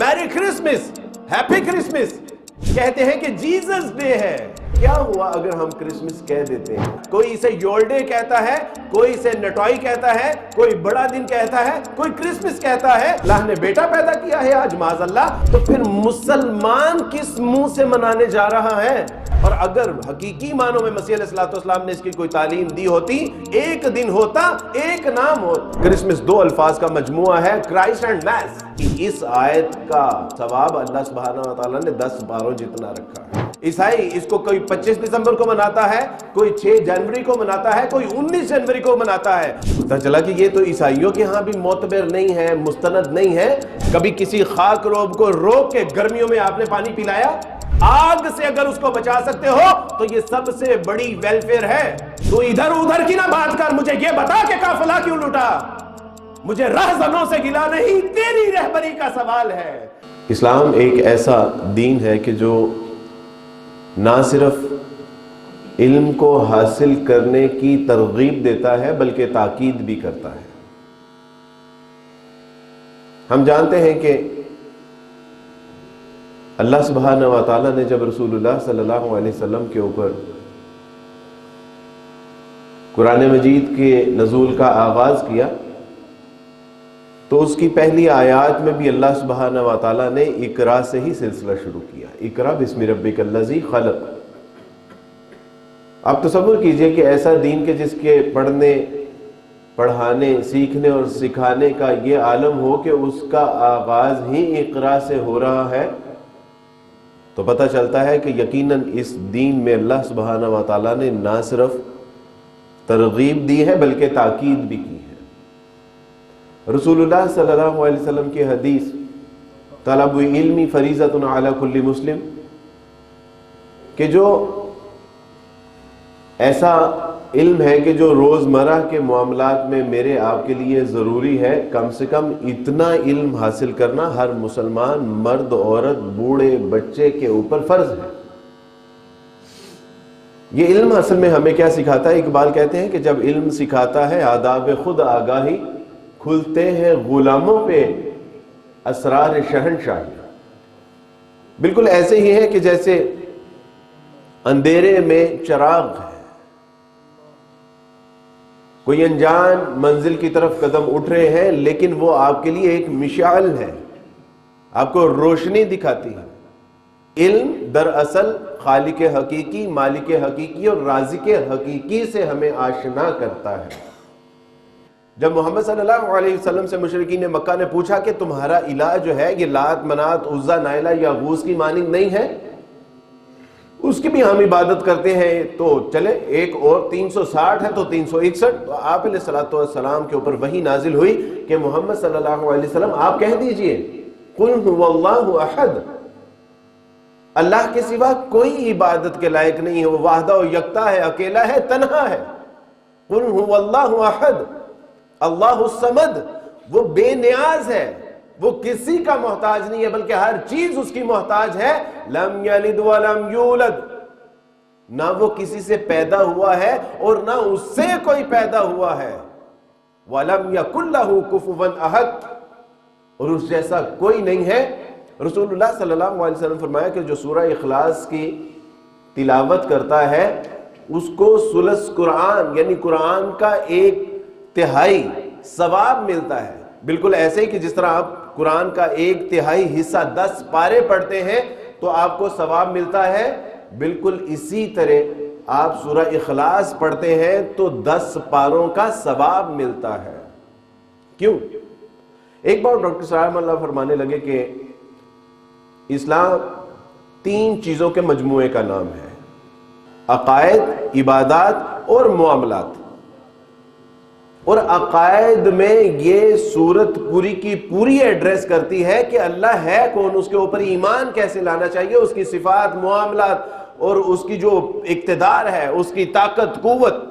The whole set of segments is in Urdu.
میری کرسمس، ہیپی کرسمس، کہتے ہیں کہ جیزس ڈے ہے۔ کیا ہوا اگر ہم کرسمس کہہ دیتے ہیں؟ کوئی اسے یول ڈے کہتا ہے، کوئی اسے نٹوئی کہتا ہے، کوئی بڑا دن کہتا ہے، کوئی کرسمس کہتا ہے۔ اللہ نے بیٹا پیدا کیا ہے آج معاذ اللہ، تو پھر مسلمان کس منہ سے منانے جا رہا ہے؟ اور اگر حقیقی معنوں میں مسیح علیہ السلام نے اس کی کوئی تعلیم دی ہوتی، ایک دن ہوتا، ایک نام ہوتا۔ کرسمس دو الفاظ کا مجموعہ ہے، کرائسٹ اینڈ میس۔ اس آیت کا ثواب اللہ سبحانہ وتعالیٰ نے 10 باروں جتنا رکھا ہے۔ عیسائی اس کو کوئی 25 دسمبر کو مناتا ہے، کوئی 6 جنوری کو مناتا ہے، کوئی 19 جنوری کو مناتا ہے۔ پتہ چلا کہ یہ تو عیسائیوں کے ہاں بھی معتبر نہیں ہے، مستند نہیں ہے۔ کبھی کسی خاک روب کو روک کے گرمیوں میں آپ نے پانی پلایا؟ آگ سے اگر اس کو بچا سکتے ہو تو یہ سب سے بڑی ویلفیئر ہے۔ تو ادھر ادھر کی نہ بات کر، مجھے یہ بتا کہ قافلہ کیوں لوٹا؟ مجھے رہزنوں سے گلا نہیں، تیری رہبری کا سوال ہے۔ اسلام ایک ایسا دین ہے کہ جو نہ صرف علم کو حاصل کرنے کی ترغیب دیتا ہے بلکہ تاکید بھی کرتا ہے۔ ہم جانتے ہیں کہ اللہ سبحانہ و تعالیٰ نے جب رسول اللہ صلی اللہ علیہ وسلم کے اوپر قرآن مجید کے نزول کا آغاز کیا تو اس کی پہلی آیات میں بھی اللہ سبحانہ و تعالیٰ نے اقرا سے ہی سلسلہ شروع کیا۔ اقرا بسم ربک الذی خلق۔ آپ تصور کیجئے کہ ایسا دین کہ جس کے پڑھنے، پڑھانے، سیکھنے اور سکھانے کا یہ عالم ہو کہ اس کا آغاز ہی اقرا سے ہو رہا ہے، تو پتہ چلتا ہے کہ یقیناً اس دین میں اللہ سبحانہ و تعالیٰ نے نہ صرف ترغیب دی ہے بلکہ تاکید بھی کی ہے۔ رسول اللہ صلی اللہ علیہ وسلم کی حدیث طلب علمی فریضۃ علی کل مسلم، کہ جو ایسا علم ہے کہ جو روزمرہ کے معاملات میں میرے آپ کے لیے ضروری ہے، کم سے کم اتنا علم حاصل کرنا ہر مسلمان مرد، عورت، بوڑھے، بچے کے اوپر فرض ہے۔ یہ علم اصل میں ہمیں کیا سکھاتا ہے؟ اقبال کہتے ہیں کہ جب علم سکھاتا ہے آداب خود آگاہی، کھلتے ہیں غلاموں پہ اسرار شہنشاہی۔ بالکل ایسے ہی ہے کہ جیسے اندھیرے میں چراغ ہے، کوئی انجان منزل کی طرف قدم اٹھ رہے ہیں لیکن وہ آپ کے لیے ایک مشعل ہے، آپ کو روشنی دکھاتی ہے۔ علم دراصل خالق حقیقی، مالک حقیقی اور رازق حقیقی سے ہمیں آشنا کرتا ہے۔ جب محمد صلی اللہ علیہ وسلم سے مشرکین مکہ نے پوچھا کہ تمہارا الہ جو ہے یہ لات، منات، عزا، نائلہ یا غوث کی مانند نہیں ہے، اس کی بھی ہم عبادت کرتے ہیں، تو چلے ایک اور 360 ہے تو 361۔ تو آپ علیہ السلام کے اوپر وحی نازل ہوئی کہ محمد صلی اللہ علیہ وسلم آپ کہہ دیجئے قل هو اللہ احد، اللہ کے سوا کوئی عبادت کے لائق نہیں ہے، وہ وحدہ و یکتا ہے، اکیلا ہے، تنہا ہے۔ قل هو اللہ احد اللہ الصمد، وہ بے نیاز ہے، وہ کسی کا محتاج نہیں ہے بلکہ ہر چیز اس کی محتاج ہے۔ لم یلد ولم یولد، نہ وہ کسی سے پیدا ہوا ہے اور نہ اس سے کوئی پیدا ہوا ہے۔ ولم یکن لہ کفوا احد، اور اس جیسا کوئی نہیں ہے۔ رسول اللہ صلی اللہ علیہ وسلم فرمایا کہ جو سورہ اخلاص کی تلاوت کرتا ہے اس کو ثلث قرآن یعنی قرآن کا 1/3 ثواب ملتا ہے۔ بالکل ایسے ہی کہ جس طرح آپ قرآن کا 1/3 حصہ 10 پارے پڑھتے ہیں تو آپ کو ثواب ملتا ہے، بالکل اسی طرح آپ سورہ اخلاص پڑھتے ہیں تو 10 پاروں کا ثواب ملتا ہے۔ کیوں؟ ایک بار ڈاکٹر صاحب اللہ فرمانے لگے کہ اسلام 3 چیزوں کے مجموعے کا نام ہے: عقائد، عبادات اور معاملات۔ اور عقائد میں یہ صورت پوری کی پوری ایڈریس کرتی ہے کہ اللہ ہے کون، اس کے اوپر ایمان کیسے لانا چاہیے، اس کی صفات، معاملات اور اس کی جو اقتدار ہے، اس کی طاقت، قوت،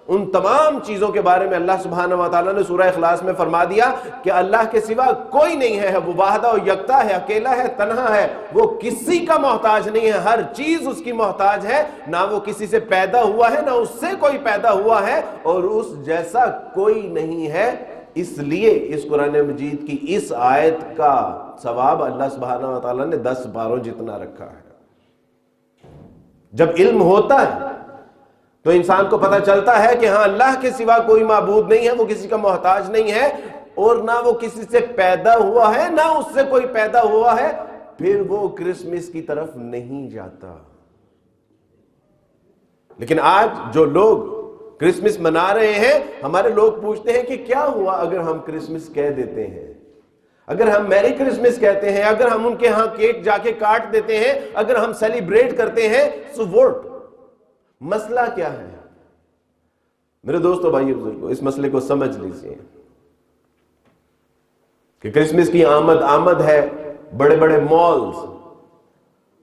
ان تمام چیزوں کے بارے میں اللہ سبحانہ و تعالیٰ نے سورہ اخلاص میں فرما دیا کہ اللہ کے سوا کوئی نہیں ہے، وہ واحدہ و یکتا ہے، اکیلا ہے، تنہا ہے، وہ کسی کا محتاج نہیں ہے، ہر چیز اس کی محتاج ہے، نہ وہ کسی سے پیدا ہوا ہے نہ اس سے کوئی پیدا ہوا ہے، اور اس جیسا کوئی نہیں ہے۔ اس لیے اس قرآن مجید کی اس آیت کا ثواب اللہ سبحانہ و تعالیٰ نے 10 باروں جتنا رکھا ہے۔ جب علم ہوتا ہے تو انسان کو پتہ چلتا ہے کہ ہاں اللہ کے سوا کوئی معبود نہیں ہے، وہ کسی کا محتاج نہیں ہے، اور نہ وہ کسی سے پیدا ہوا ہے نہ اس سے کوئی پیدا ہوا ہے، پھر وہ کرسمس کی طرف نہیں جاتا۔ لیکن آج جو لوگ کرسمس منا رہے ہیں، ہمارے لوگ پوچھتے ہیں کہ کیا ہوا اگر ہم کرسمس کہہ دیتے ہیں، اگر ہم میری کرسمس کہتے ہیں، اگر ہم ان کے ہاں کیک جا کے کاٹ دیتے ہیں، اگر ہم سیلیبریٹ کرتے ہیں، سو ووٹ مسئلہ کیا ہے؟ میرے دوستو، بھائی بزرگوں، اس مسئلے کو سمجھ لیجیے کہ کرسمس کی آمد ہے بڑے بڑے مالز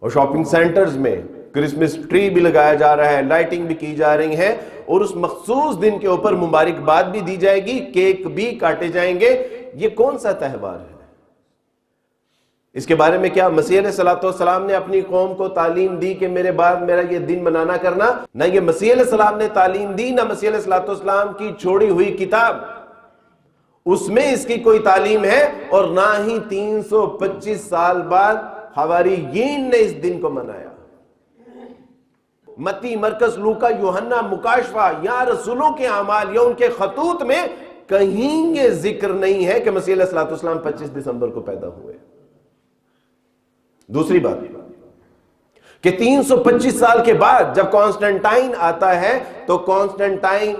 اور شاپنگ سینٹرز میں، کرسمس ٹری بھی لگایا جا رہا ہے، لائٹنگ بھی کی جا رہی ہے، اور اس مخصوص دن کے اوپر مبارکباد بھی دی جائے گی، کیک بھی کاٹے جائیں گے۔ یہ کون سا تہوار ہے؟ اس کے بارے میں کیا مسیح علیہ الصلوۃ والسلام نے اپنی قوم کو تعلیم دی کہ میرے بعد میرا یہ دن منانا کرنا؟ نہ یہ مسیح علیہ السلام نے تعلیم دی، نہ مسیح علیہ الصلوۃ والسلام کی چھوڑی ہوئی کتاب اس میں اس کی کوئی تعلیم ہے، اور نہ ہی 325 سال بعد حواریین نے اس دن کو منایا۔ متی، مرکز، لوکا، یوحنا، مکاشفہ یا رسولوں کے اعمال یا ان کے خطوط میں کہیں یہ ذکر نہیں ہے کہ مسیح علیہ الصلوۃ والسلام 25 دسمبر کو پیدا ہوئے۔ دوسری بات کہ 325 سال کے بعد جب کانسٹنٹائن آتا ہے تو کانسٹنٹائن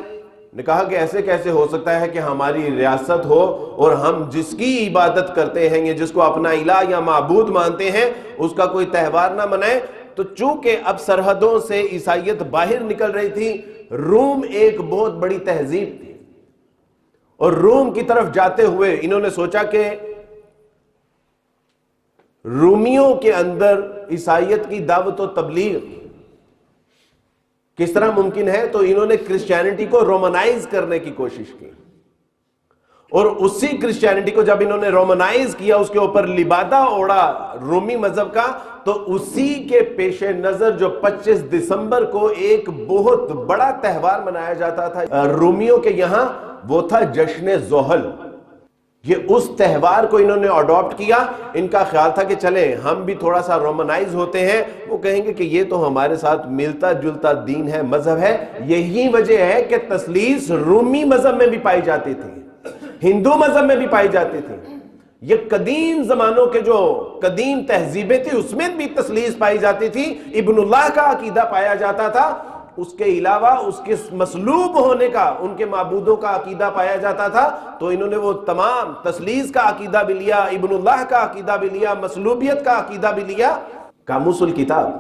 نے کہا کہ ایسے کیسے ہو سکتا ہے کہ ہماری ریاست ہو اور ہم جس کی عبادت کرتے ہیں یا جس کو اپنا الہ یا معبود مانتے ہیں اس کا کوئی تہوار نہ منائے۔ تو چونکہ اب سرحدوں سے عیسائیت باہر نکل رہی تھی، روم ایک بہت بڑی تہذیب تھی، اور روم کی طرف جاتے ہوئے انہوں نے سوچا کہ رومیوں کے اندر عیسائیت کی دعوت و تبلیغ کس طرح ممکن ہے، تو انہوں نے کرسچینٹی کو رومنائز کرنے کی کوشش کی، اور اسی کرسچینٹی کو جب انہوں نے رومنائز کیا، اس کے اوپر لبادہ اوڑا رومی مذہب کا، تو اسی کے پیش نظر جو 25 دسمبر کو ایک بہت بڑا تہوار منایا جاتا تھا رومیوں کے یہاں، وہ تھا جشن زحل۔ یہ اس تہوار کو انہوں نے اڈاپٹ کیا۔ ان کا خیال تھا کہ چلیں ہم بھی تھوڑا سا رومنائز ہوتے ہیں، وہ کہیں گے کہ یہ تو ہمارے ساتھ ملتا جلتا دین ہے، مذہب ہے۔ یہی وجہ ہے کہ تثلیث رومی مذہب میں بھی پائی جاتی تھی، ہندو مذہب میں بھی پائی جاتی تھی۔ یہ قدیم زمانوں کے جو قدیم تہذیبیں تھیں اس میں بھی تثلیث پائی جاتی تھی، ابن اللہ کا عقیدہ پایا جاتا تھا، اس کے علاوہ اس کے مصلوب ہونے کا، ان کے معبودوں کا عقیدہ پایا جاتا تھا۔ تو انہوں نے وہ تمام تثلیث کا عقیدہ بھی لیا، ابن اللہ کا عقیدہ بھی لیا، مصلوبیت کا عقیدہ بھی لیا۔ قاموس الکتاب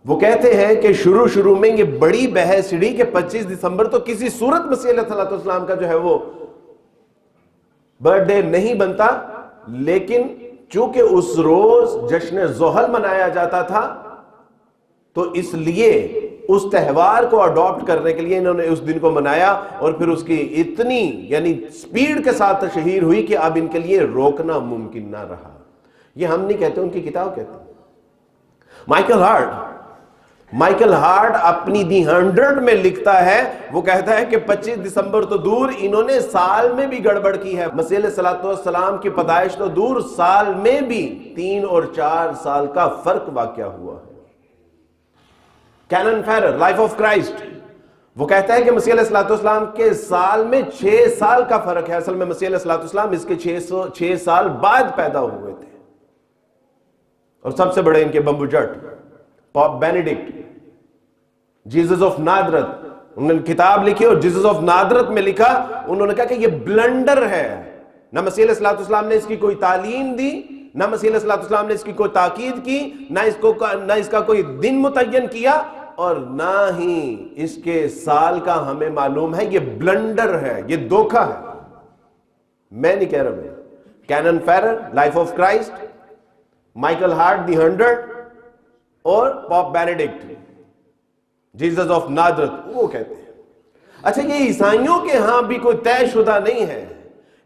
وہ کہتے ہیں کہ شروع میں یہ بڑی بحث چھڑی کہ 25 دسمبر تو کسی صورت مسیح علیہ السلام کا جو ہے وہ برتھ ڈے نہیں بنتا، لیکن چونکہ اس روز جشن زحل منایا جاتا تھا تو اس لیے اس تہوار کو اڈاپٹ کرنے کے لیے انہوں نے اس دن کو منایا، اور پھر اس کی اتنی یعنی سپیڈ کے ساتھ تشہیر ہوئی کہ اب ان کے لیے روکنا ممکن نہ رہا۔ یہ ہم نہیں کہتے، ان کی کتاب کہتے ہیں۔ مائیکل ہارٹ اپنی دی 100 میں لکھتا ہے، وہ کہتا ہے کہ 25 دسمبر تو دور، انہوں نے سال میں بھی گڑبڑ کی ہے۔ مسیح علیہ السلام کی پیدائش تو دور، سال میں بھی 3 اور 4 سال کا فرق واقع ہوا ہے۔ Canon Farrar, life of Christ, وہ کہتا ہے کہ مسیح علیہ السلام کے سال میں 6 سال کا فرق ہے۔ اصل میں مسیح علیہ السلام اس کے 6 سال بعد پیدا ہوئے تھے۔ اور سب سے بڑے ان کے بمبو جٹ Pope Benedict, Jesus of Nazareth, انہوں نے کتاب لکھی اور جیزس آف نادرت میں لکھا، انہوں نے کہا کہ یہ بلنڈر ہے، نہ مسیح علیہ السلام نے اس کی کوئی تعلیم دی، نہ مسیح علیہ السلام نے اس کی کوئی تاکید کی، نہ اس کا کوئی دن متعین کیا، اور نہ ہی اس کے سال کا ہمیں معلوم ہے۔ یہ بلنڈر ہے، یہ دھوکہ ہے۔ میں نہیں کہہ رہا میں، Canon Farrar, life of Christ, Michael Hart, the 100، اور Pope Benedict, Jesus of Nazareth, وہ کہتے ہیں۔ اچھا، یہ عیسائیوں کے ہاں بھی کوئی طے شدہ نہیں ہے۔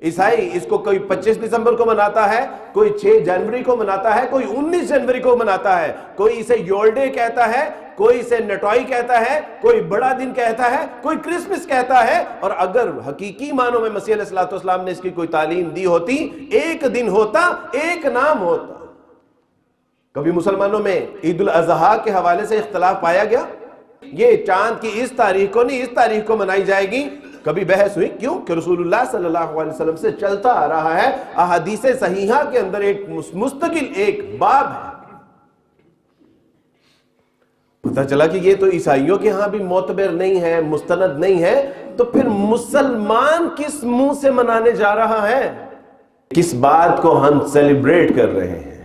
عیسائی اس کو کوئی 25 دسمبر کو مناتا ہے، کوئی 6 جنوری کو مناتا ہے، کوئی 19 جنوری کو مناتا ہے، کوئی اسے یولڈے کہتا ہے، کوئی اسے نٹوائی کہتا ہے، کوئی بڑا دن کہتا ہے، کوئی کرسمس کہتا ہے. اور اگر حقیقی معنوں میں مسیح علیہ السلام نے اس کی کوئی تعلیم دی ہوتی، ایک دن ہوتا، ایک نام ہوتا. کبھی مسلمانوں میں عید الاضحیٰ کے حوالے سے اختلاف پایا گیا؟ یہ چاند کی اس تاریخ کو نہیں، اس تاریخ کو منائی جائے گی. کبھی بحث ہوئی؟ کیوں کہ رسول اللہ صلی اللہ علیہ وسلم سے چلتا آ رہا ہے. احادیث صحیحہ کے اندر ایک مستقل ایک باب ہے. پتہ چلا کہ یہ تو عیسائیوں کے ہاں بھی معتبر نہیں ہے، مستند نہیں ہے، تو پھر مسلمان کس منہ سے منانے جا رہا ہے؟ کس بات کو ہم سیلیبریٹ کر رہے ہیں؟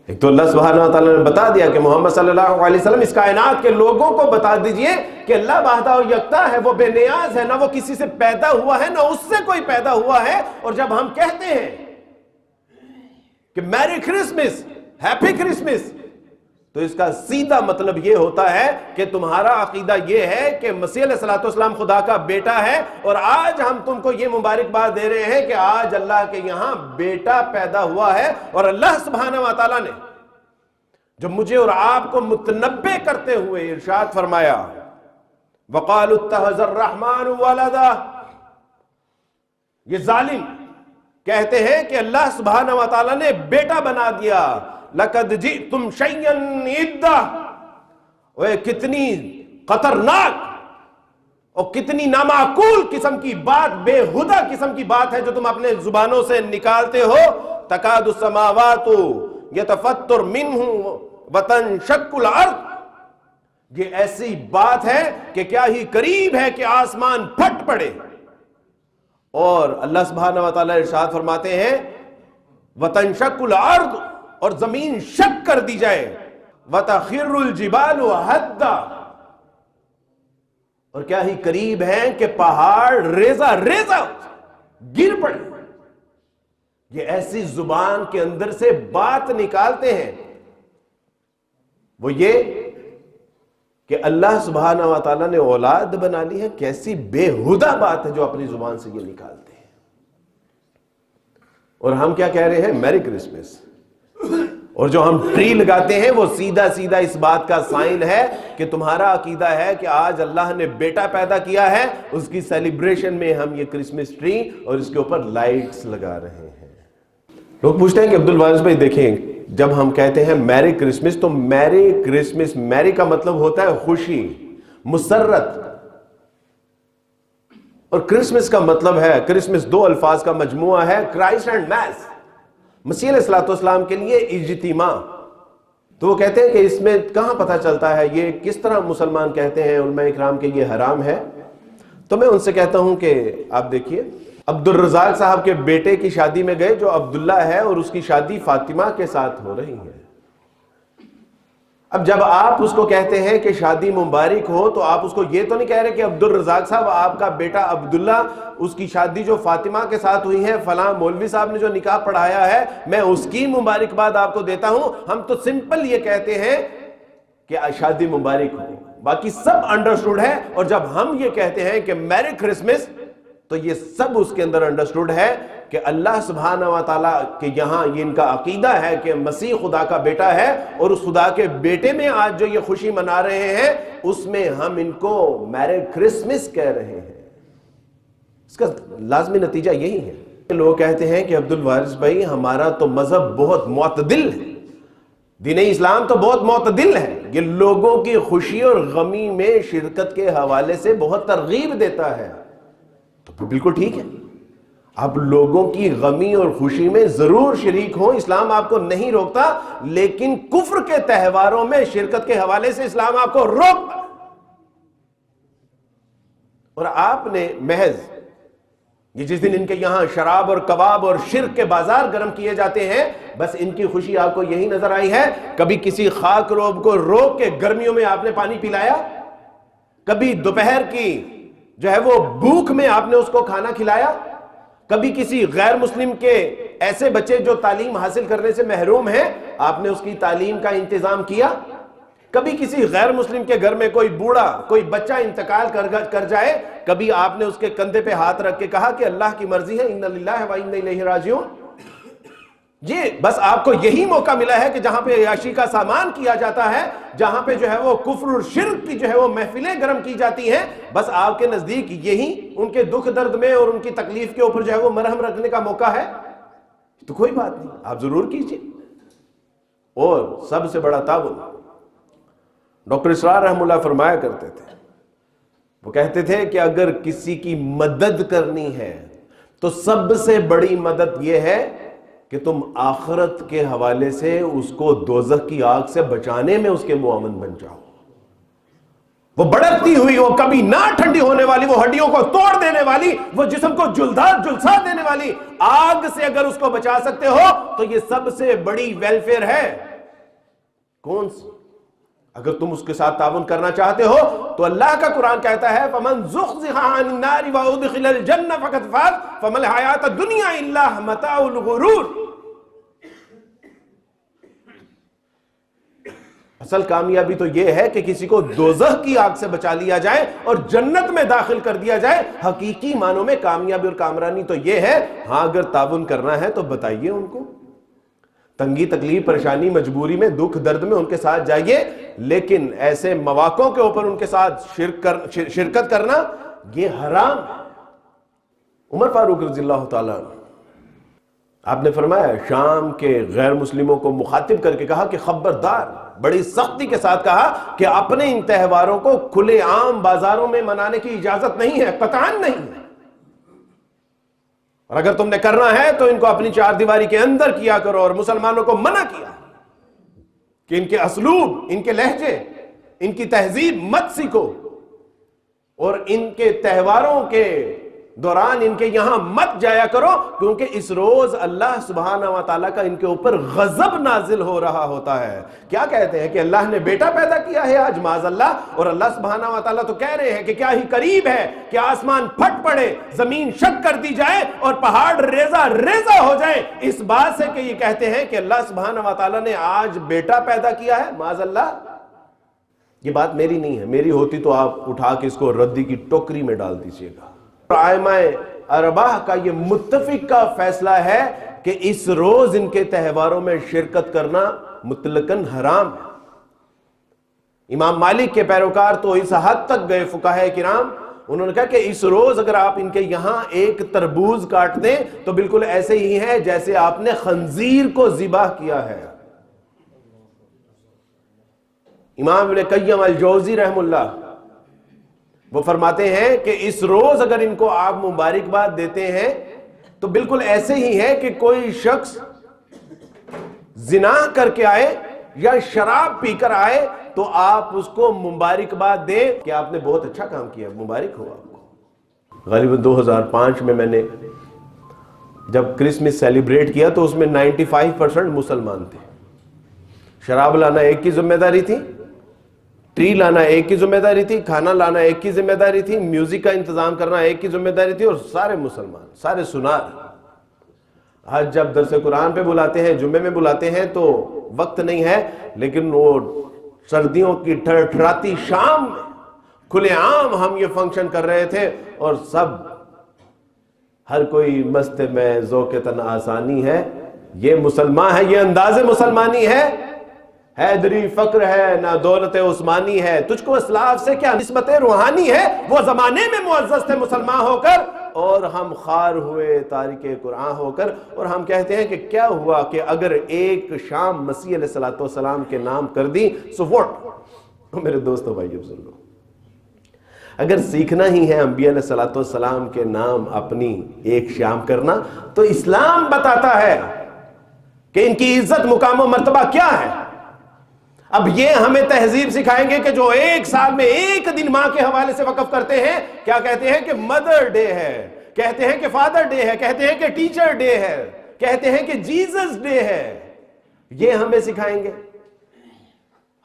ایک تو اللہ سبحانہ و تعالیٰ نے بتا دیا کہ محمد صلی اللہ علیہ وسلم اس کائنات کے لوگوں کو بتا دیجئے کہ اللہ وحدہ و یکتا ہے، وہ بے نیاز ہے، نہ وہ کسی سے پیدا ہوا ہے، نہ اس سے کوئی پیدا ہوا ہے. اور جب ہم کہتے ہیں کہ میری کرسمس، ہیپی کرسمس، تو اس کا سیدھا مطلب یہ ہوتا ہے کہ تمہارا عقیدہ یہ ہے کہ مسیح علیہ السلام خدا کا بیٹا ہے، اور آج ہم تم کو یہ مبارکباد دے رہے ہیں کہ آج اللہ کے یہاں بیٹا پیدا ہوا ہے. اور اللہ سبحانہ و تعالیٰ نے جب مجھے اور آپ کو متنبع کرتے ہوئے ارشاد فرمایا وَقَالُوا اتَّخَذَ الرَّحْمَنُ وَلَدًا، یہ ظالم کہتے ہیں کہ اللہ سبحانہ و تعالیٰ نے بیٹا بنا دیا. لَقَدْ جِئْتُمْ شَيْئًا إِدًّا، وہ کتنی خطرناک اور کتنی نامعقول قسم کی بات، بے ہدہ قسم کی بات ہے جو تم اپنے زبانوں سے نکالتے ہو. تَكَادُ السَّمَاوَاتُ يَتَفَطَّرْنَ مِنْهُ وَتَنشَقُّ الْأَرْضُ، یہ ایسی بات ہے کہ کیا ہی قریب ہے کہ آسمان پھٹ پڑے. اور اللہ سبحانہ و تعالیٰ ارشاد فرماتے ہیں وَتَنشَقُّ الْأَرْضُ، اور زمین شک کر دی جائے. وَتَخِرُّ الْجِبَالُ هَدًّا، اور کیا ہی قریب ہے کہ پہاڑ ریزہ ریزہ گر پڑے. یہ ایسی زبان کے اندر سے بات نکالتے ہیں، وہ یہ کہ اللہ سبحانہ و تعالیٰ نے اولاد بنا لی ہے. کیسی بے ہدہ بات ہے جو اپنی زبان سے یہ نکالتے ہیں. اور ہم کیا کہہ رہے ہیں؟ میری کرسمس. اور جو ہم ٹری لگاتے ہیں وہ سیدھا سیدھا اس بات کا سائن ہے کہ تمہارا عقیدہ ہے کہ آج اللہ نے بیٹا پیدا کیا ہے. اس کی سیلیبریشن میں ہم یہ کرسمس ٹری اور اس کے اوپر لائٹس لگا رہے ہیں. لوگ پوچھتے ہیں کہ عبد الوارث بھائی دیکھیں، جب ہم کہتے ہیں میری کرسمس، تو میری کرسمس، میری کا مطلب ہوتا ہے خوشی، مسرت. اور کرسمس کا مطلب ہے، کرسمس دو الفاظ کا مجموعہ ہے، کرائسٹ اینڈ میس، مسیح علیہ السلام کے لیے اجتماع. تو وہ کہتے ہیں کہ اس میں کہاں پتہ چلتا ہے، یہ کس طرح مسلمان کہتے ہیں علماء اکرام کے یہ حرام ہے. تو میں ان سے کہتا ہوں کہ آپ دیکھیے، عبد الرزاق صاحب کے بیٹے کی شادی میں گئے جو عبداللہ ہے، اور اس کی شادی فاطمہ کے ساتھ ہو رہی ہے. اب جب آپ اس کو کہتے ہیں کہ شادی مبارک ہو، تو آپ اس کو یہ تو نہیں کہہ رہے کہ عبد الرزاق صاحب آپ کا بیٹا عبداللہ، اس کی شادی جو فاطمہ کے ساتھ ہوئی ہے، فلاں مولوی صاحب نے جو نکاح پڑھایا ہے، میں اس کی مبارکباد آپ کو دیتا ہوں. ہم تو سمپل یہ کہتے ہیں کہ شادی مبارک ہو، باقی سب انڈرسٹوڈ ہے. اور جب ہم یہ کہتے ہیں کہ میری کرسمس، تو یہ سب اس کے اندر انڈرسٹوڈ ہے کہ اللہ سبحانہ و تعالیٰ کے یہاں یہ ان کا عقیدہ ہے کہ مسیح خدا کا بیٹا ہے، اور اس خدا کے بیٹے میں آج جو یہ خوشی منا رہے ہیں اس میں ہم ان کو میری کرسمس کہہ رہے ہیں. اس کا لازمی نتیجہ یہی ہے. لوگ کہتے ہیں کہ عبد الوارث بھائی ہمارا تو مذہب بہت معتدل ہے، دین اسلام تو بہت معتدل ہے، یہ لوگوں کی خوشی اور غمی میں شرکت کے حوالے سے بہت ترغیب دیتا ہے. تو بالکل ٹھیک ہے، آپ لوگوں کی غمی اور خوشی میں ضرور شریک ہوں، اسلام آپ کو نہیں روکتا، لیکن کفر کے تہواروں میں شرکت کے حوالے سے اسلام آپ کو روکتا. اور آپ نے محض یہ جس دن ان کے یہاں شراب اور کباب اور شرک کے بازار گرم کیے جاتے ہیں، بس ان کی خوشی آپ کو یہی نظر آئی ہے. کبھی کسی خاک روب کو روک کے گرمیوں میں آپ نے پانی پلایا؟ کبھی دوپہر کی جو ہے وہ بھوک میں آپ نے اس کو کھانا کھلایا؟ کبھی کسی غیر مسلم کے ایسے بچے جو تعلیم حاصل کرنے سے محروم ہیں، آپ نے اس کی تعلیم کا انتظام کیا؟ کبھی کسی غیر مسلم کے گھر میں کوئی بوڑھا، کوئی بچہ انتقال کر جائے، کبھی آپ نے اس کے کندھے پہ ہاتھ رکھ کے کہا کہ اللہ کی مرضی ہے، اِنَّ لِلَّهِ وَإِنَّ إِلَيْهِ رَاجِعُونَ؟ یہ بس آپ کو یہی موقع ملا ہے کہ جہاں پہ عیاشی کا سامان کیا جاتا ہے، جہاں پہ جو ہے وہ کفر اور شرک کی جو ہے وہ محفلیں گرم کی جاتی ہیں، بس آپ کے نزدیک یہی ان کے دکھ درد میں اور ان کی تکلیف کے اوپر جو ہے وہ مرہم رکھنے کا موقع ہے؟ تو کوئی بات نہیں، آپ ضرور کیجئے۔ اور سب سے بڑا تعاون ڈاکٹر اسرار رحمہ اللہ فرمایا کرتے تھے، وہ کہتے تھے کہ اگر کسی کی مدد کرنی ہے تو سب سے بڑی مدد یہ ہے کہ تم آخرت کے حوالے سے اس کو دوزخ کی آگ سے بچانے میں اس کے معاون بن جاؤ۔ وہ بڑکتی ہوئی، وہ کبھی نہ ٹھنڈی ہونے والی، وہ ہڈیوں کو توڑ دینے والی، وہ جسم کو جلسا دینے والی آگ سے اگر اس کو بچا سکتے ہو تو یہ سب سے بڑی ویلفیئر ہے۔ کون سی؟ اگر تم اس کے ساتھ تعاون کرنا چاہتے ہو تو اللہ کا قرآن کہتا ہے فَمَنْ زُحْزِحَ عَنِ النَّارِ وَأُدْخِلَ الْجَنَّةَ فَقَدْ فَازَ فَمَا الْحَيَاةُ الدُّنْيَا إِلَّا مَتَاعُ الْغُرُورِ۔ اصل کامیابی تو یہ ہے کہ کسی کو دوزخ کی آگ سے بچا لیا جائے اور جنت میں داخل کر دیا جائے۔ حقیقی معنوں میں کامیابی اور کامرانی تو یہ ہے۔ ہاں اگر تعاون کرنا ہے تو بتائیے ان کو، تنگی تکلیف پریشانی مجبوری میں دکھ درد میں ان کے ساتھ جائیے، لیکن ایسے مواقعوں کے اوپر ان کے ساتھ شرکت کرنا یہ حرام ہے۔ عمر فاروق رضی اللہ تعالیٰ عنہ، آپ نے فرمایا شام کے غیر مسلموں کو مخاطب کر کے کہا کہ خبردار، بڑی سختی کے ساتھ کہا کہ اپنے ان تہواروں کو کھلے عام بازاروں میں منانے کی اجازت نہیں ہے، قطعاً نہیں ہے، اور اگر تم نے کرنا ہے تو ان کو اپنی چار دیواری کے اندر کیا کرو۔ اور مسلمانوں کو منع کیا کہ ان کے اسلوب، ان کے لہجے، ان کی تہذیب مت سیکھو، اور ان کے تہواروں کے دوران ان کے یہاں مت جایا کرو، کیونکہ اس روز اللہ سبحانہ و تعالیٰ کا ان کے اوپر غضب نازل ہو رہا ہوتا ہے۔ کیا کہتے ہیں کہ اللہ نے بیٹا پیدا کیا ہے آج معاذ اللہ، اور اللہ سبحانہ و تعالیٰ تو کہہ رہے ہیں کہ کیا ہی قریب ہے کہ آسمان پھٹ پڑے، زمین شق کر دی جائے اور پہاڑ ریزہ ریزہ ہو جائے، اس بات سے کہ یہ کہتے ہیں کہ اللہ سبحانہ و تعالیٰ نے آج بیٹا پیدا کیا ہے معاذ اللہ۔ یہ بات میری نہیں ہے، میری ہوتی تو آپ اٹھا کے اس کو ردی کی ٹوکری میں ڈال دیجئے گا۔ ائمہ اربعہ کا یہ متفق کا فیصلہ ہے کہ اس روز ان کے تہواروں میں شرکت کرنا مطلقاً حرام ہے۔ امام مالک کے پیروکار تو اس حد تک گئے فقہاء کرام، انہوں نے کہا کہ اس روز اگر آپ ان کے یہاں ایک تربوز کاٹ دیں تو بالکل ایسے ہی ہے جیسے آپ نے خنزیر کو ذبح کیا ہے۔ امام ابن قیم الجوزی رحم اللہ وہ فرماتے ہیں کہ اس روز اگر ان کو آپ مبارکباد دیتے ہیں تو بالکل ایسے ہی ہے کہ کوئی شخص زنا کر کے آئے یا شراب پی کر آئے تو آپ اس کو مبارکباد دیں کہ آپ نے بہت اچھا کام کیا، مبارک ہو آپ کو۔ غالباً 2005 میں نے جب کرسمس سیلیبریٹ کیا تو اس میں 95% مسلمان تھے۔ شراب لانا ایک کی ذمہ داری تھی، ٹری لانا ایک کی ذمہ داری تھی، کھانا لانا ایک کی ذمہ داری تھی، میوزک کا انتظام کرنا ایک کی ذمہ داری تھی، اور سارے مسلمان، سارے سنار۔ آج جب درس قرآن پہ بلاتے ہیں، جمعے میں بلاتے ہیں تو وقت نہیں ہے، لیکن وہ سردیوں کی ٹھٹھراتی شام میں کھلے عام ہم یہ فنکشن کر رہے تھے، اور سب ہر کوئی مست میں ذوق تن آسانی ہے۔ یہ مسلمان ہے، یہ انداز مسلمانی ہے؟ حیدری فقر ہے نہ دولت عثمانی ہے، تجھ کو اسلاف سے کیا نسبت روحانی ہے؟ وہ زمانے میں معزز تھے مسلمان ہو کر، اور ہم خار ہوئے تارک قرآن ہو کر، اور ہم کہتے ہیں کہ کیا ہوا کہ اگر ایک شام مسیح علیہ السلام کے نام کر دی سو واٹ؟ میرے دوستو بھائیو بزرگو، اگر سیکھنا ہی ہے انبیاء علیہ السلام کے نام اپنی ایک شام کرنا، تو اسلام بتاتا ہے کہ ان کی عزت مقام و مرتبہ کیا ہے۔ اب یہ ہمیں تہذیب سکھائیں گے کہ جو ایک سال میں ایک دن ماں کے حوالے سے وقف کرتے ہیں، کیا کہتے ہیں کہ مدر ڈے ہے، کہتے ہیں کہ فادر ڈے ہے، کہتے ہیں کہ ٹیچر ڈے ہے، کہتے ہیں کہ جیزس ڈے ہے۔ یہ ہمیں سکھائیں گے؟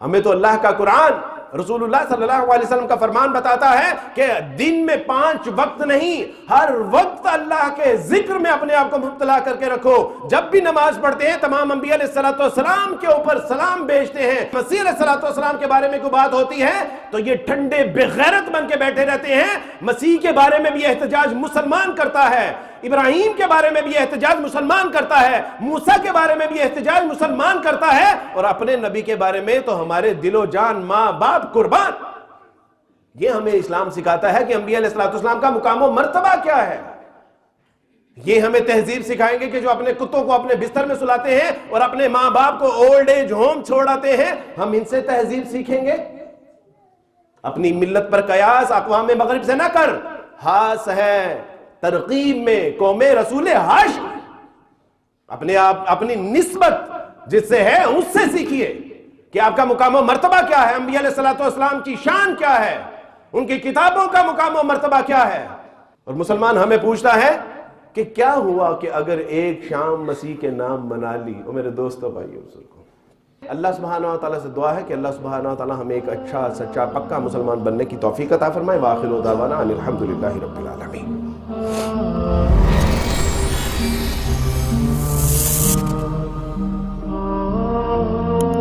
ہمیں تو اللہ کا قرآن، رسول اللہ صلی اللہ علیہ وسلم کا فرمان بتاتا ہے کہ دن میں 5 وقت نہیں، ہر وقت اللہ کے ذکر میں اپنے آپ کو مبتلا کر کے رکھو۔ جب بھی نماز پڑھتے ہیں تمام انبیاء علیہ السلام کے اوپر سلام بیچتے ہیں۔ مسیح علیہ السلام کے بارے میں کوئی بات ہوتی ہے تو یہ ٹھنڈے بے غیرت بن کے بیٹھے رہتے ہیں۔ مسیح کے بارے میں بھی احتجاج مسلمان کرتا ہے ابراہیم کے بارے میں بھی احتجاج مسلمان کرتا ہے، موسیٰ کے بارے میں بھی احتجاج مسلمان کرتا ہے، اور اپنے نبی کے بارے میں تو ہمارے دل و جان، ماں باپ قربان۔ یہ ہمیں اسلام سکھاتا ہے کہ انبیاء علیہ السلام کا مقام و مرتبہ کیا ہے۔ یہ ہمیں تہذیب سکھائیں گے کہ جو اپنے کتوں کو اپنے بستر میں سلاتے ہیں اور اپنے ماں باپ کو اولڈ ایج ہوم چھوڑاتے ہیں، ہم ان سے تہذیب سیکھیں گے؟ اپنی ملت پر قیاس اقوام مغرب سے نہ کر، خاص ہے ترغیب میں قوم رسول ہاشم، اپنی نسبت جس سے ہے اس سے سیکھیے کہ آپ کا مقام و مرتبہ کیا ہے، انبیاء علیہ السلام کی شان کیا ہے، ان کی کتابوں کا مقام و مرتبہ کیا ہے۔ اور مسلمان ہمیں پوچھتا ہے کہ کیا ہوا کہ اگر ایک شام مسیح کے نام منا لی؟ اور میرے دوستو بھائیو بزرگو، اللہ سبحانہ و تعالیٰ سے دعا ہے کہ اللہ سبحانہ و تعالیٰ ہمیں ایک اچھا سچا پکا مسلمان بننے کی توفیق عطا فرمائے۔ وآخر دعوانا ان الحمدللہ رب العالمین۔